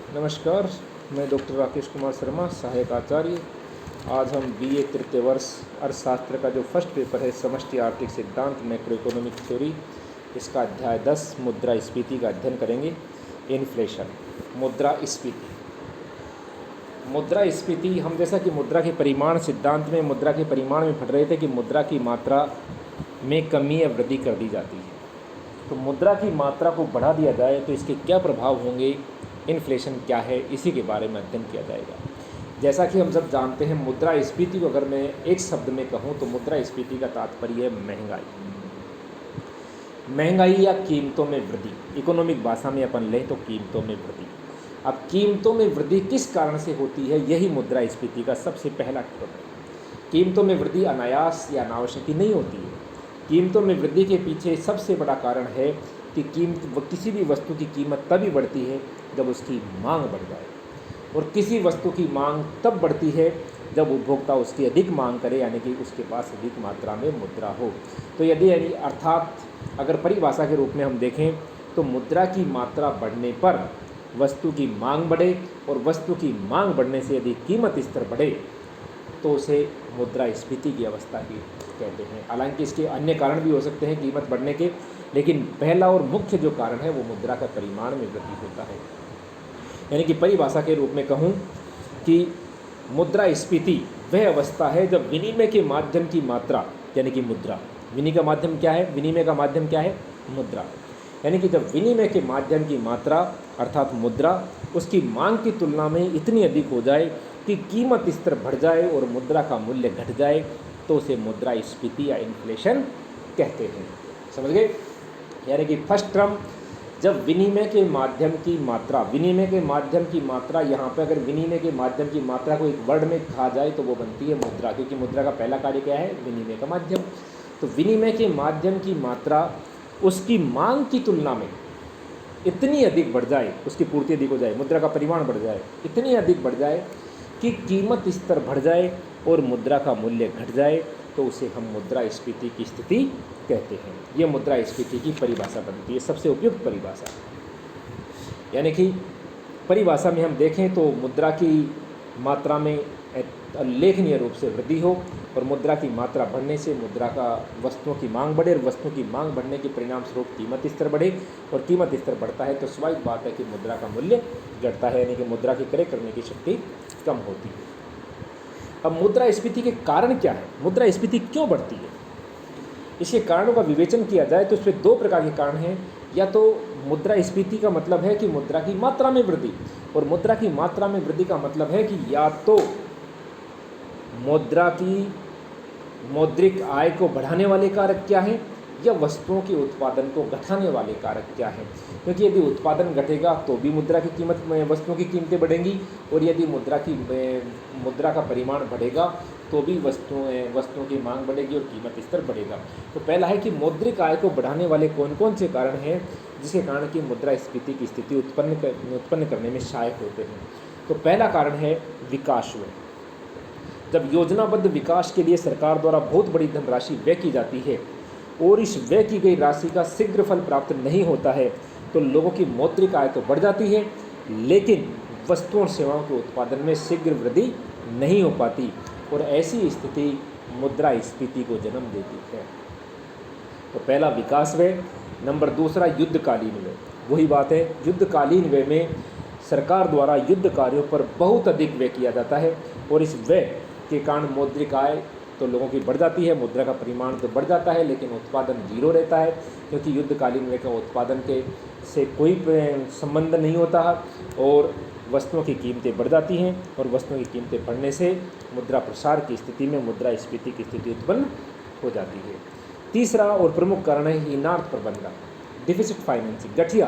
नमस्कार, मैं डॉक्टर राकेश कुमार शर्मा, सहायक आचार्य। आज हम बीए तृतीय वर्ष अर्थशास्त्र का जो फर्स्ट पेपर है, समष्टि आर्थिक सिद्धांत मैक्रो इकोनॉमिक थ्योरी, इसका अध्याय 10 मुद्रास्फीति का अध्ययन करेंगे। इन्फ्लेशन, मुद्रास्फीति। मुद्रास्फीति हम जैसा कि मुद्रा के परिमाण सिद्धांत में मुद्रा के परिमाण में पढ़ रहे थे कि मुद्रा की मात्रा में कमी या वृद्धि कर दी जाती है। तो मुद्रा की मात्रा को बढ़ा दिया जाए तो इसके क्या प्रभाव होंगे, इन्फ्लेशन क्या है, इसी के बारे में अध्ययन किया जाएगा। जैसा कि हम सब जानते हैं, मुद्रास्फीति को अगर मैं एक शब्द में कहूँ तो मुद्रास्फीति का तात्पर्य है महंगाई। महंगाई या कीमतों में वृद्धि, इकोनॉमिक भाषा में अपन लें तो कीमतों में वृद्धि। अब कीमतों में वृद्धि किस कारण से होती है, यही मुद्रास्फीति का सबसे पहला कारण है। कीमतों में वृद्धि अनायास या अनावश्यक नहीं होती है। कीमतों में वृद्धि के पीछे सबसे बड़ा कारण है कि किसी भी वस्तु की कीमत तभी बढ़ती है जब उसकी मांग बढ़ जाए, और किसी वस्तु की मांग तब बढ़ती है जब उपभोक्ता उसकी अधिक मांग करे, यानी कि उसके पास अधिक मात्रा में मुद्रा हो। तो यदि अर्थात अगर परिभाषा के रूप में हम देखें तो मुद्रा की मात्रा बढ़ने पर वस्तु की मांग बढ़े, और वस्तु की मांग बढ़ने से यदि कीमत स्तर बढ़े तो उसे मुद्रास्फीति की अवस्था की कहते हैं। हालांकि इसके अन्य कारण भी हो सकते हैं कीमत बढ़ने के, लेकिन पहला और मुख्य जो कारण है वो मुद्रा का परिमाण में वृद्धि होता है। यानी कि परिभाषा के रूप में कहूँ कि मुद्रास्फीति वह अवस्था है जब विनिमय के माध्यम की मात्रा, यानी कि मुद्रा, विनिमय का माध्यम क्या है, विनिमय का माध्यम क्या है, मुद्रा, यानी कि जब विनिमय के माध्यम की मात्रा अर्थात मुद्रा उसकी मांग की तुलना में इतनी अधिक हो जाए कि कीमत स्तर बढ़ जाए और मुद्रा का मूल्य घट जाए तो उसे मुद्रास्फीति या इन्फ्लेशन कहते हैं। समझ गए? यानी कि फर्स्ट टर्म, जब विनिमय के माध्यम की मात्रा, विनिमय के माध्यम की मात्रा, यहाँ पे अगर विनिमय के माध्यम की मात्रा को एक वर्ड में कहा जाए तो वो बनती है मुद्रा, क्योंकि मुद्रा का पहला कार्य क्या है, विनिमय का माध्यम। तो विनिमय के माध्यम की मात्रा उसकी मांग की तुलना में इतनी अधिक बढ़ जाए, उसकी पूर्ति अधिक हो जाए, मुद्रा का परिमाण बढ़ जाए, इतनी अधिक बढ़ जाए कि कीमत स्तर बढ़ जाए और मुद्रा का मूल्य घट जाए तो उसे हम मुद्रास्फीति की स्थिति कहते हैं। ये मुद्रास्फीति की परिभाषा बनती है, सबसे उपयुक्त परिभाषा। यानी कि परिभाषा में हम देखें तो मुद्रा की मात्रा में उल्लेखनीय रूप से वृद्धि हो, और मुद्रा की मात्रा बढ़ने से मुद्रा का वस्तुओं की मांग बढ़े, और वस्तुओं की मांग बढ़ने के परिणाम स्वरूप कीमत स्तर बढ़े, और कीमत स्तर बढ़ता है तो स्वाभाविक बात है कि मुद्रा का मूल्य घटता है, यानी कि मुद्रा की क्रय करने की शक्ति कम होती है। अब मुद्रास्फीति के कारण क्या है, मुद्रास्फीति क्यों बढ़ती है, इसके कारणों का विवेचन किया जाए तो इसमें दो प्रकार के कारण हैं। या तो मुद्रास्फीति का मतलब है कि मुद्रा की मात्रा में वृद्धि, और मुद्रा की मात्रा में वृद्धि का मतलब है कि या तो मुद्रा की मौद्रिक आय को बढ़ाने वाले कारक क्या हैं, या वस्तुओं के उत्पादन को घटाने वाले कारक क्या हैं। क्योंकि यदि उत्पादन घटेगा तो भी मुद्रा की कीमत, वस्तुओं की कीमतें बढ़ेंगी, और यदि मुद्रा का परिमाण बढ़ेगा तो भी वस्तुओं की मांग बढ़ेगी और कीमत स्तर बढ़ेगा। तो पहला है कि मौद्रिक आय को बढ़ाने वाले कौन कौन से कारण हैं जिसके कारण कि मुद्रास्फीति की स्थिति उत्पन्न करने में सहायक होते हैं। तो पहला कारण है विकास व्यय। जब योजनाबद्ध विकास के लिए सरकार द्वारा बहुत बड़ी धनराशि व्यय की जाती है और इस व्यय की गई राशि का शीघ्र फल प्राप्त नहीं होता है तो लोगों की मौद्रिक आय तो बढ़ जाती है, लेकिन वस्तुओं और सेवाओं के उत्पादन में शीघ्र वृद्धि नहीं हो पाती, और ऐसी स्थिति मुद्रास्फीति को जन्म देती है। तो पहला विकास व्यय। नंबर दूसरा युद्धकालीन व्यय। वही बात है, युद्धकालीन व्यय में सरकार द्वारा युद्ध कार्यों पर बहुत अधिक व्यय किया जाता है, और इस व्यय के कारण मौद्रिक आय तो लोगों की बढ़ जाती है, मुद्रा का परिमाण तो बढ़ जाता है, लेकिन उत्पादन जीरो रहता है, क्योंकि युद्धकालीन व्यय का उत्पादन के से कोई संबंध नहीं होता है, और वस्तुओं की कीमतें बढ़ जाती हैं, और वस्तुओं की कीमतें बढ़ने से मुद्रा प्रसार की स्थिति में मुद्रास्फीति की स्थिति उत्पन्न हो जाती है। तीसरा और प्रमुख कारण है हीनार्थ प्रबंधन, डिफिसिट फाइनेंसिंग, गठिया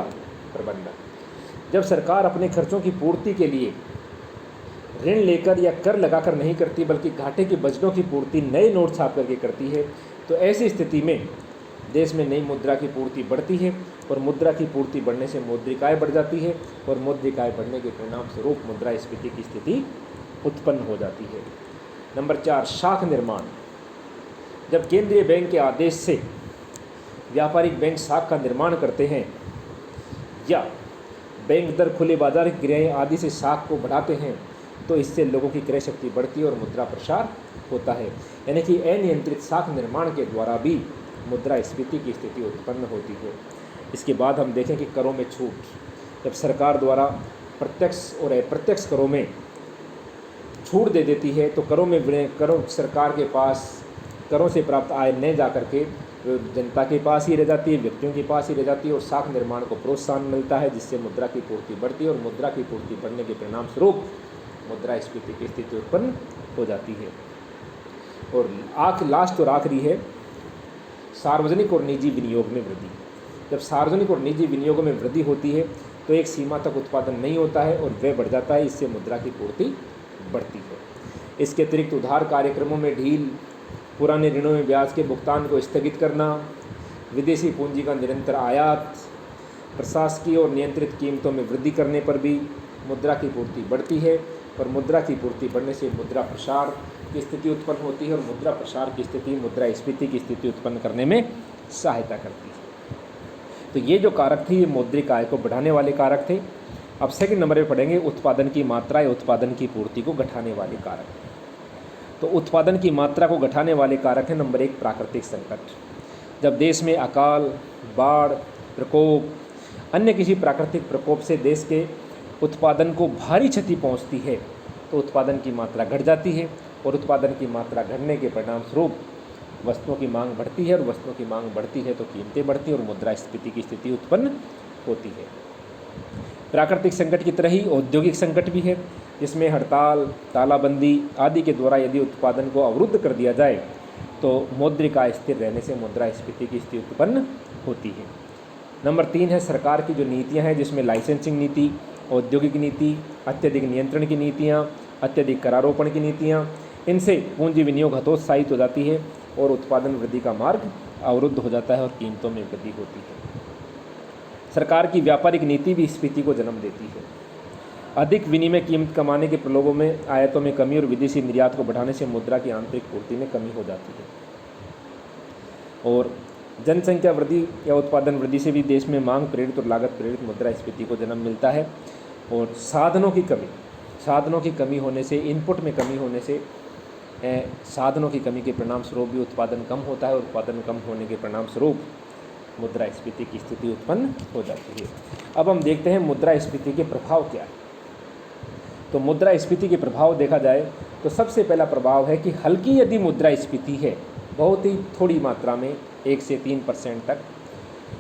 प्रबंधन। जब सरकार अपने खर्चों की पूर्ति के लिए ऋण लेकर या कर लगाकर नहीं करती, बल्कि घाटे के बजटों की पूर्ति नए नोट छाप करके करती है, तो ऐसी स्थिति में देश में नई मुद्रा की पूर्ति बढ़ती है, और मुद्रा की पूर्ति बढ़ने से मौद्रिक आय बढ़ जाती है, और मौद्रिक आय बढ़ने के परिणाम स्वरूप मुद्रास्फीति की स्थिति उत्पन्न हो जाती है। नंबर 4, शाख निर्माण। जब केंद्रीय बैंक के आदेश से व्यापारिक बैंक शाख का निर्माण करते हैं या बैंक दर, खुले बाजार की क्रियाएँ आदि से साख को बढ़ाते हैं तो इससे लोगों की क्रय शक्ति बढ़ती है और मुद्रा प्रसार होता है। यानी कि अनियंत्रित साख निर्माण के द्वारा भी मुद्रास्फीति की स्थिति उत्पन्न होती है। इसके बाद हम देखें कि करों में छूट। जब सरकार द्वारा प्रत्यक्ष और अप्रत्यक्ष करों में छूट दे देती है तो करों सरकार के पास करों से प्राप्त आय न जा करके जनता के पास ही रह जाती है, व्यक्तियों के पास ही रह जाती है और साख निर्माण को प्रोत्साहन मिलता है, जिससे मुद्रा की पूर्ति बढ़ती है और मुद्रा की पूर्ति बढ़ने के परिणाम स्वरूप मुद्रास्फीति की स्थिति उत्पन्न हो जाती है। और लास्ट और आखिरी है सार्वजनिक और निजी विनियोग में वृद्धि। जब सार्वजनिक और निजी विनियोग में वृद्धि होती है तो एक सीमा तक उत्पादन नहीं होता है और व्यय बढ़ जाता है, इससे मुद्रा की पूर्ति बढ़ती है। इसके अतिरिक्त उधार कार्यक्रमों में ढील, पुराने ऋणों में ब्याज के भुगतान को स्थगित करना, विदेशी पूंजी का निरंतर आयात, प्रशासकीय और नियंत्रित कीमतों में वृद्धि करने पर भी मुद्रा की पूर्ति बढ़ती है और मुद्रा की पूर्ति बढ़ने से मुद्रा प्रसार की स्थिति उत्पन्न होती है और मुद्रा प्रसार की स्थिति मुद्रास्फीति की स्थिति उत्पन्न करने में सहायता करती है। तो ये जो कारक थे ये मौद्रिक आय को बढ़ाने वाले कारक थे। अब सेकंड नंबर पे पढ़ेंगे उत्पादन की मात्रा या उत्पादन की पूर्ति को घटाने वाले कारक। तो उत्पादन की मात्रा को घटाने वाले कारक है नंबर 1 प्राकृतिक संकट। जब देश में अकाल, बाढ़, प्रकोप, अन्य किसी प्राकृतिक प्रकोप से देश के उत्पादन को भारी क्षति पहुंचती है तो उत्पादन की मात्रा घट जाती है और उत्पादन की मात्रा घटने के परिणाम स्वरूप वस्तुओं की मांग बढ़ती है और वस्तुओं की मांग बढ़ती है तो कीमतें बढ़ती हैं और मुद्रास्फीति की स्थिति उत्पन्न होती है। प्राकृतिक संकट की तरह ही औद्योगिक संकट भी है, जिसमें हड़ताल, तालाबंदी आदि के द्वारा यदि उत्पादन को अवरुद्ध कर दिया जाए तो मौद्रिक आय स्थिर रहने से मुद्रास्फीति की स्थिति उत्पन्न होती है। नंबर 3 है सरकार की जो नीतियाँ हैं, जिसमें लाइसेंसिंग नीति, औद्योगिक नीति, अत्यधिक नियंत्रण की नीतियाँ, अत्यधिक करारोपण की नीतियाँ, इनसे पूंजी विनियोग हतोत्साहित हो जाती है और उत्पादन वृद्धि का मार्ग अवरुद्ध हो जाता है और कीमतों में वृद्धि होती है। सरकार की व्यापारिक नीति भी स्फीति को जन्म देती है। अधिक विनिमय कीमत कमाने के प्रलोभों में आयातों में कमी और विदेशी निर्यात को बढ़ाने से मुद्रा की आंतरिक पूर्ति में कमी हो जाती है। और जनसंख्या वृद्धि या उत्पादन वृद्धि से भी देश में मांग प्रेरित और लागत प्रेरित मुद्रास्फीति को जन्म मिलता है। और साधनों की कमी होने से, इनपुट में कमी होने से साधनों की कमी के परिणाम स्वरूप भी उत्पादन कम होता है और उत्पादन कम होने के परिणाम स्वरूप मुद्रास्फीति की स्थिति उत्पन्न हो जाती है। अब हम देखते हैं मुद्रास्फीति के प्रभाव क्या है। तो मुद्रास्फीति के प्रभाव देखा जाए तो सबसे पहला प्रभाव है कि हल्की यदि मुद्रास्फीति है, बहुत ही थोड़ी मात्रा में 1 से 3% तक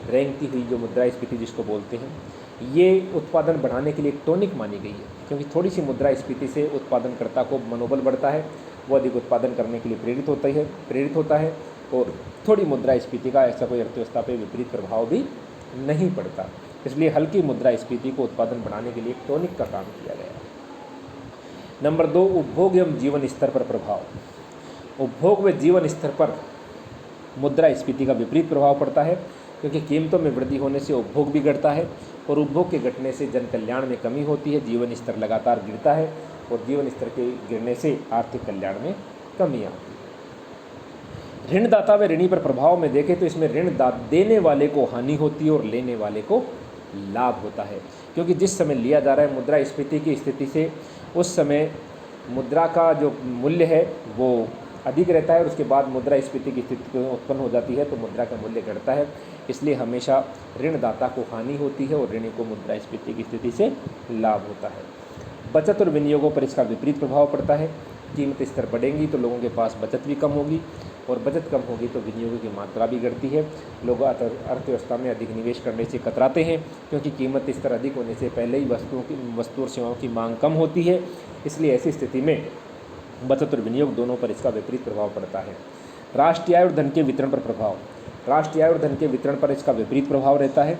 रेंगती हुई जो मुद्रास्फीति जिसको बोलते हैं, ये उत्पादन बढ़ाने के लिए एक टॉनिक मानी गई है, क्योंकि थोड़ी सी मुद्रास्फीति से उत्पादनकर्ता को मनोबल बढ़ता है, वो अधिक उत्पादन करने के लिए प्रेरित होता है और थोड़ी मुद्रास्फीति का ऐसा कोई अर्थव्यवस्था पर विपरीत प्रभाव भी नहीं पड़ता। इसलिए हल्की मुद्रास्फीति को उत्पादन बढ़ाने के लिए एक टॉनिक का काम किया गया है। नंबर 2 उपभोग एवं जीवन स्तर पर प्रभाव। उपभोग व जीवन स्तर पर मुद्रास्फीति का विपरीत प्रभाव पड़ता है, क्योंकि कीमतों में वृद्धि होने से उपभोग भी घटता है और उपभोग के घटने से जन कल्याण में कमी होती है, जीवन स्तर लगातार गिरता है और जीवन स्तर के गिरने से आर्थिक कल्याण में कमी आती है। ऋणदाता व ऋणी पर प्रभाव में देखें तो इसमें ऋण देने वाले को हानि होती है और लेने वाले को लाभ होता है, क्योंकि जिस समय लिया जा रहा है मुद्रास्फीति की स्थिति से, उस समय मुद्रा का जो मूल्य है वो अधिक रहता है और उसके बाद मुद्रास्फीति की स्थिति उत्पन्न हो जाती है तो मुद्रा का मूल्य घटता है। इसलिए हमेशा ऋणदाता को हानि होती है और ऋणी को मुद्रास्फीति की स्थिति से लाभ होता है। बचत और विनियोगों पर इसका विपरीत प्रभाव पड़ता है। कीमत स्तर बढ़ेंगी तो लोगों के पास बचत भी कम होगी और बचत कम होगी तो विनियोगों की मात्रा भी घटती है। लोग अर्थव्यवस्था में अधिक निवेश करने से कतराते हैं, क्योंकि कीमत स्तर अधिक होने से पहले ही वस्तु और सेवाओं की मांग कम होती है। इसलिए ऐसी स्थिति में बचत और विनियोग दोनों पर इसका विपरीत प्रभाव पड़ता है। राष्ट्रीय आय और धन के वितरण पर प्रभाव। राष्ट्रीय आय और धन के वितरण पर इसका विपरीत प्रभाव रहता है।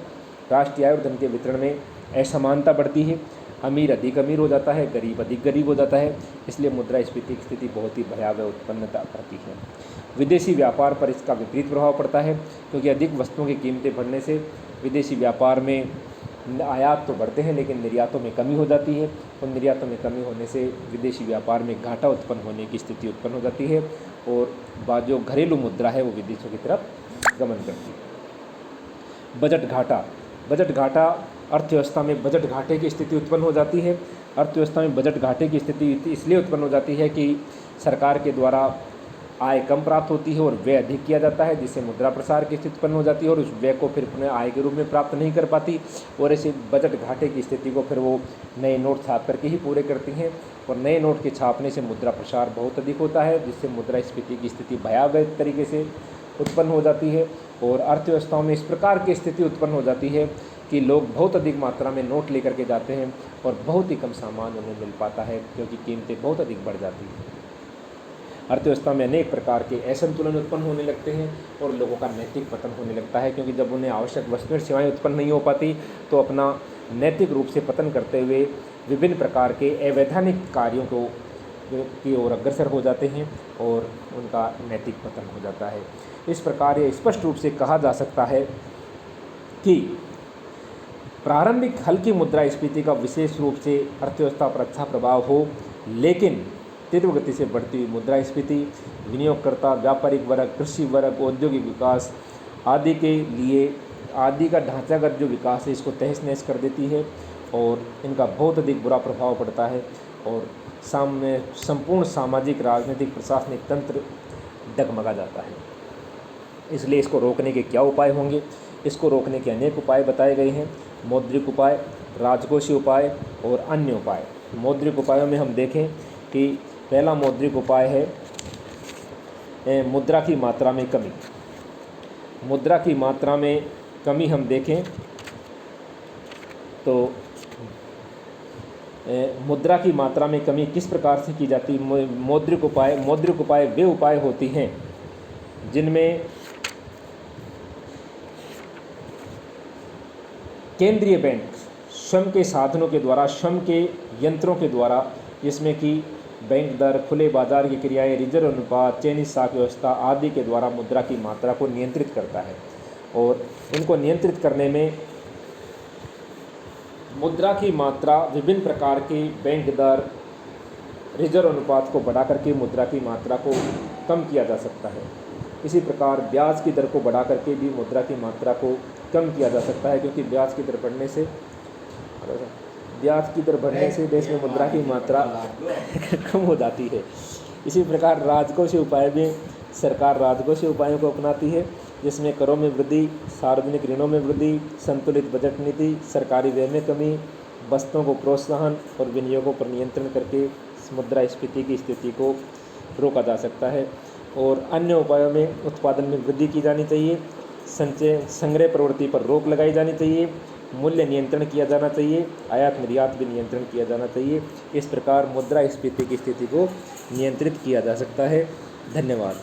राष्ट्रीय आय और धन के वितरण में असमानता बढ़ती है, अमीर अधिक अमीर हो जाता है, गरीब अधिक गरीब हो जाता है। इसलिए मुद्रास्फीति की स्थिति बहुत ही भयावह उत्पन्नता करती है। विदेशी व्यापार पर इसका विपरीत प्रभाव पड़ता है, क्योंकि अधिक वस्तुओं की कीमतें बढ़ने से विदेशी व्यापार में आयात तो बढ़ते हैं लेकिन निर्यातों में कमी हो जाती है और निर्यातों में कमी होने से विदेशी व्यापार में घाटा उत्पन्न होने की स्थिति उत्पन्न हो जाती है और जो घरेलू मुद्रा है वो विदेशों की तरफ गमन करती है। बजट घाटा अर्थव्यवस्था में बजट घाटे की स्थिति उत्पन्न हो जाती है। अर्थव्यवस्था में बजट घाटे की स्थिति इसलिए उत्पन्न हो जाती है कि सरकार के द्वारा आय कम प्राप्त होती है और व्यय अधिक किया जाता है, जिससे मुद्रा प्रसार की स्थिति उत्पन्न हो जाती है और उस व्यय को फिर अपने आय के रूप में प्राप्त नहीं कर पाती और ऐसे बजट घाटे की स्थिति को फिर वो नए नोट छाप करके ही पूरे करती हैं और नए नोट के छापने से मुद्रा प्रसार बहुत अधिक होता है, जिससे मुद्रास्फीति की स्थिति भयावह तरीके से उत्पन्न हो जाती है और अर्थव्यवस्थाओं में इस प्रकार की स्थिति उत्पन्न हो जाती है कि लोग बहुत अधिक मात्रा में नोट लेकर के जाते हैं और बहुत ही कम सामान उन्हें मिल पाता है क्योंकि कीमतें बहुत अधिक बढ़ जाती हैं। अर्थव्यवस्था में अनेक प्रकार के असंतुलन उत्पन्न होने लगते हैं और लोगों का नैतिक पतन होने लगता है, क्योंकि जब उन्हें आवश्यक वस्तुएं सेवाएं उत्पन्न नहीं हो पाती तो अपना नैतिक रूप से पतन करते हुए विभिन्न प्रकार के अवैधानिक कार्यों को की ओर अग्रसर हो जाते हैं और उनका नैतिक पतन हो जाता है। इस प्रकार ये स्पष्ट रूप से कहा जा सकता है कि प्रारंभिक हल्की मुद्रास्फीति का विशेष रूप से अर्थव्यवस्था पर अच्छा प्रभाव हो, लेकिन तीव्र गति से बढ़ती हुई मुद्रास्फीति विनियोगकर्ता, व्यापारिक वर्ग, कृषि वर्ग, औद्योगिक विकास आदि के लिए आदि का ढांचागत जो विकास है इसको तहस नहस कर देती है और इनका बहुत अधिक बुरा प्रभाव पड़ता है और सामने संपूर्ण सामाजिक, राजनीतिक, प्रशासनिक तंत्र डगमगा जाता है। इसलिए इसको रोकने के क्या उपाय होंगे? इसको रोकने के अनेक उपाय बताए गए हैं। मौद्रिक उपाय, राजकोषीय उपाय और अन्य उपाय। मौद्रिक उपायों में हम देखें कि पहला मौद्रिक उपाय है मुद्रा की मात्रा में कमी। मुद्रा की मात्रा में कमी हम देखें तो मुद्रा की मात्रा में कमी किस प्रकार से की जाती है? मौद्रिक उपाय वे उपाय होती हैं जिनमें केंद्रीय बैंक श्रम के साधनों के द्वारा, श्रम के यंत्रों के द्वारा, जिसमें कि बैंक दर, खुले बाजार की क्रियाएं, रिजर्व अनुपात, चयनित साख व्यवस्था आदि के द्वारा मुद्रा की मात्रा को नियंत्रित करता है और इनको नियंत्रित करने में मुद्रा की मात्रा विभिन्न प्रकार के बैंक दर, रिजर्व अनुपात को बढ़ा करके मुद्रा की मात्रा को कम किया जा सकता है। इसी प्रकार ब्याज की दर को बढ़ा करके भी मुद्रा की मात्रा को कम किया जा सकता है, क्योंकि ब्याज की दर बढ़ने से देश में मुद्रा की मात्रा कम हो जाती है। इसी प्रकार राजकोषीय उपाय में सरकार राजकोषीय उपायों को अपनाती है, जिसमें करों में वृद्धि, सार्वजनिक ऋणों में वृद्धि, संतुलित बजट नीति, सरकारी व्यय में कमी, वस्तुओं को प्रोत्साहन और विनियोगों पर नियंत्रण करके मुद्रास्फीति की स्थिति को रोका जा सकता है। और अन्य उपायों में उत्पादन में वृद्धि की जानी चाहिए, संग्रह प्रवृत्ति पर रोक लगाई जानी चाहिए, मूल्य नियंत्रण किया जाना चाहिए, आयात निर्यात भी नियंत्रण किया जाना चाहिए। इस प्रकार मुद्रास्फीति की स्थिति को नियंत्रित किया जा सकता है। धन्यवाद।